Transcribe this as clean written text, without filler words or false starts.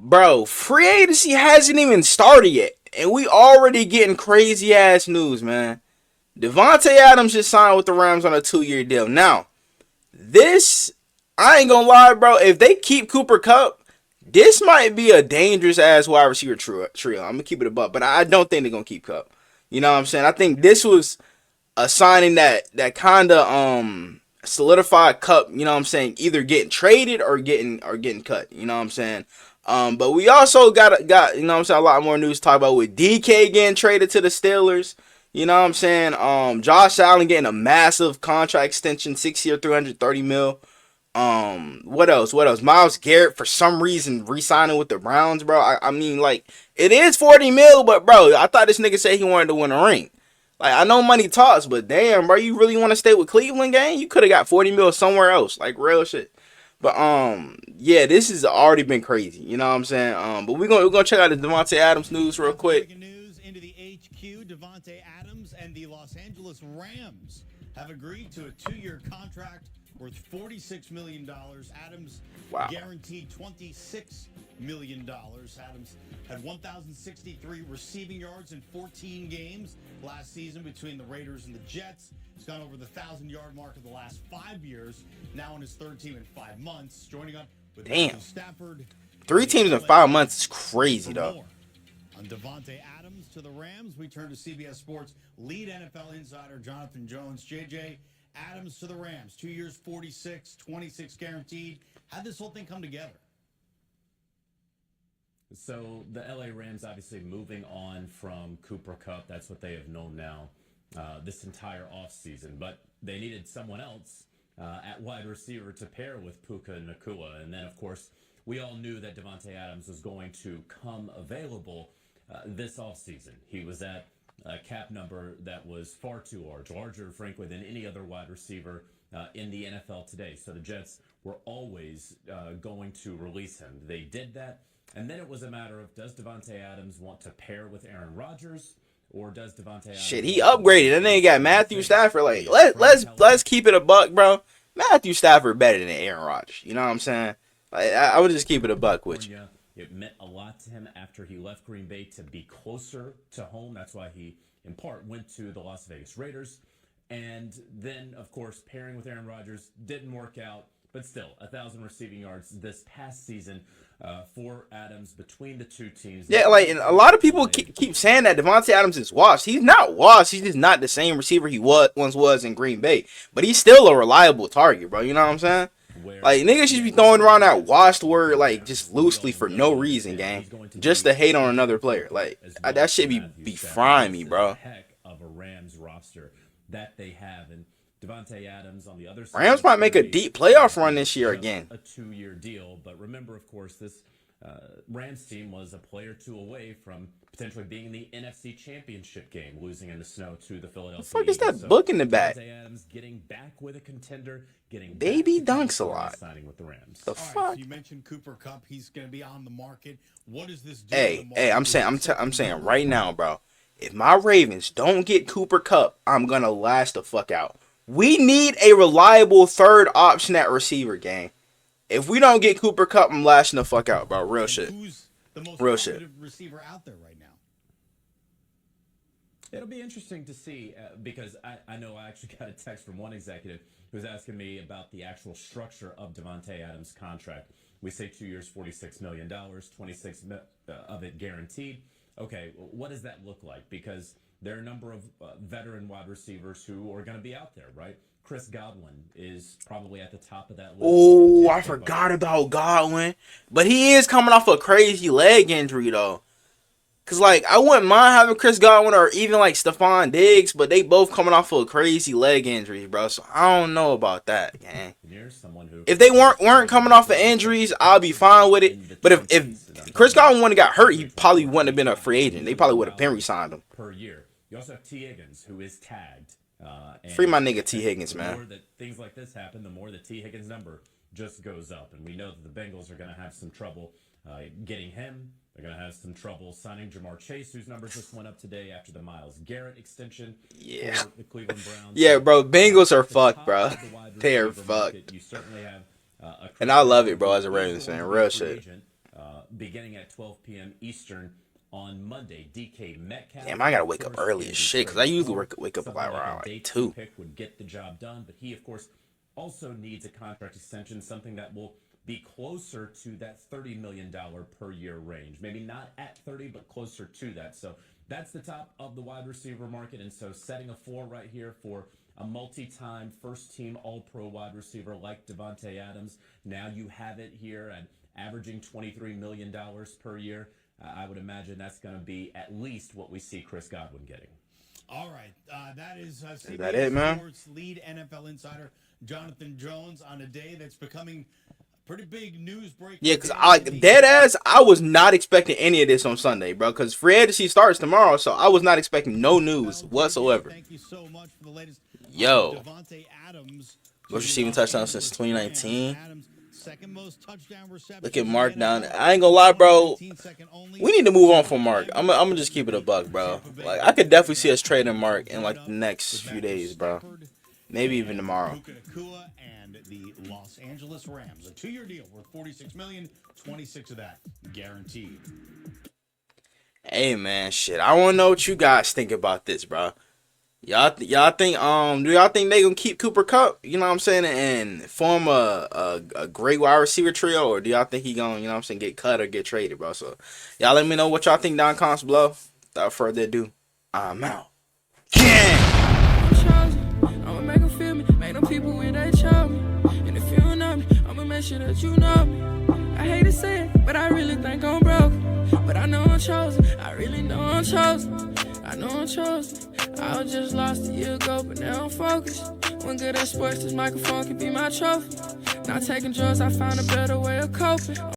Bro, free agency hasn't even started yet, and we already getting crazy ass news, man. Davante Adams just signed with the Rams on a 2-year deal. Now, this I ain't gonna lie, bro. If they keep Cooper Kupp, this might be a dangerous ass wide receiver trio. I'm gonna keep it a buck, but I don't think they're gonna keep Kupp. You know what I'm saying? I think this was a signing that kind of solidified Kupp. You know what I'm saying? Either getting traded or getting cut. You know what I'm saying? But we also got you know what I'm saying, a lot more news to talk about with DK getting traded to the Steelers. You know what I'm saying? Josh Allen getting a massive contract extension, 6 year, 330 mil. What else? What else? Myles Garrett for some reason re-signing with the Browns, bro. I mean, like, it is 40 mil, but bro, I thought this nigga said he wanted to win a ring. Like, I know money talks, but damn, bro, you really want to stay with Cleveland, gang? You could have got 40 mil somewhere else, like real shit. But yeah, this has already been crazy. You know what I'm saying? But we're gonna check out the Davante Adams news real quick. Breaking news into the HQ. Davante Adams and the Los Angeles Rams have agreed to a 2-year contract worth $46 million. Adams Wow. guaranteed $26 million. Adams had 1,063 receiving yards in 14 games last season between the Raiders and the Jets. He's gone over the 1,000-yard mark of the last 5 years. Now on his third team in 5 months. Joining up with Damn. Stafford. 3 teams in 5 months is crazy, though. On Davante Adams to the Rams, we turn to CBS Sports lead NFL insider Jonathan Jones. JJ, Adams to the Rams, 2 years, 46, 26 guaranteed. How'd this whole thing come together? So the LA Rams obviously moving on from Cooper Kupp. That's what they have known now this entire offseason. But they needed someone else at wide receiver to pair with Puka Nacua. And then, of course, we all knew that Davante Adams was going to come available this offseason. He was at a cap number that was far too large, larger, frankly, than any other wide receiver in the NFL today. So the Jets were always going to release him. They did that. And then it was a matter of, does Davante Adams want to pair with Aaron Rodgers, or does Davante Adams... Shit, he upgraded. And then he got Matthew Stafford. Like, let's keep it a buck, bro. Matthew Stafford better than Aaron Rodgers. You know what I'm saying? Like, I would just keep it a buck with you. It meant a lot to him after he left Green Bay to be closer to home. That's why he, in part, went to the Las Vegas Raiders. And then, of course, pairing with Aaron Rodgers didn't work out. But still, 1,000 receiving yards this past season for Adams between the two teams. Yeah, like, and a lot of people keep saying that Davante Adams is washed. He's not washed. He's just not the same receiver he once was in Green Bay. But he's still a reliable target, bro. You know what I'm saying? Like, niggas should be throwing around that washed word, like, just loosely for no reason, gang. Just to hate on another player. Like, that shit be frying me, bro. Heck of a Rams roster that they have. And Davante Adams on the other side. Rams might make a deep playoff run this year again. A 2-year deal, but remember, of course, this Rams team was a player or two away from potentially being in the NFC Championship game, losing in the snow to the Philadelphia Eagles. What the fuck is that book in the back? Davante Adams getting back with a contender, getting baby dunks a lot. Signing with the Rams. The fuck? Right, so you mentioned Cooper Kupp. He's going to be on the market. What does this do? Hey, I'm saying right now, bro. If my Ravens don't get Cooper Kupp, I'm gonna lash the fuck out. We need a reliable third option at receiver, gang. If we don't get Cooper Kupp, I'm lashing the fuck out, bro. Real shit. Who's the most Real shit. receiver out there right now? It'll be interesting to see because I know I actually got a text from one executive who was asking me about the actual structure of Davante Adams' contract. We say 2 years, $46 million, 26 of it guaranteed. Okay, what does that look like? Because there are a number of veteran wide receivers who are going to be out there, right? Chris Godwin is probably at the top of that list. Oh, I forgot about Godwin. But he is coming off a crazy leg injury, though. Because, like, I wouldn't mind having Chris Godwin or even, like, Stephon Diggs, but they both coming off of a crazy leg injury, bro. So, I don't know about that, gang. If they weren't coming off of injuries, I'll be fine with it. But if Chris Godwin wouldn't have got hurt, he probably wouldn't have been a free agent. They probably would have been re-signed him. Per year. You also have T. Higgins, who is tagged. Free my nigga T. Higgins, man. The more that things like this happen, the more the T. Higgins number just goes up. And we know that the Bengals are going to have some trouble getting him. They're going to have some trouble signing Jamar Chase, whose numbers just went up today after the Myles Garrett extension. Yeah. For the Cleveland Browns. Yeah, bro. Bengals are fucked, bro. They are fucked. You certainly have and I love it, bro, as a Ravens fan. Real shit. beginning at 12 p.m. Eastern on Monday. DK Metcalf. Damn, I gotta wake up early as shit because I usually wake up Something around a like day 2. pick would get the job done, but he, of course, also needs a contract extension, something that will be closer to that $30 million per year range. Maybe not at 30, but closer to that. So that's the top of the wide receiver market. And so setting a floor right here for a multi-time first-team All-Pro wide receiver like Davante Adams. Now you have it here at averaging $23 million per year. I would imagine that's going to be at least what we see Chris Godwin getting. All right, that is that it, man? Sports lead NFL insider Jonathan Jones on a day that's becoming pretty big news break. Yeah, because I was not expecting any of this on Sunday, bro, because free agency starts tomorrow, so I was not expecting no news whatsoever. Thank you so much for the latest. Yo. Davante Adams. Most receiving touchdowns since 2019. Second most touchdown reception. Look at Mark down there. I ain't gonna lie, bro. We need to move on from Mark. I'm gonna just keep it a buck, bro. Like, I could definitely see us trading Mark in like the next few days, bro. Maybe even tomorrow. And the Los Angeles Rams, a 2-year deal worth $46 million, 26 of that guaranteed. Hey man, shit. I wanna know what you guys think about this, bro. Y'all think do y'all think they gonna keep Cooper KUPP, you know what I'm saying, and form a great wide receiver trio, or do y'all think he gonna, you know what I'm saying, get cut or get traded, bro? So y'all let me know what y'all think down in the comments below. Without further ado, I'm out. I'ma make them feel me, make them people when they show me. And if you don't know me, I'ma make sure that you know me. I hate to say it, but I really think I'm broke. But I know I'm chosen, I really know I'm chosen. I know I'm chosen. I was just lost a year ago, but now I'm focused. When good at sports, this microphone can be my trophy. Not taking drugs, I found a better way of coping.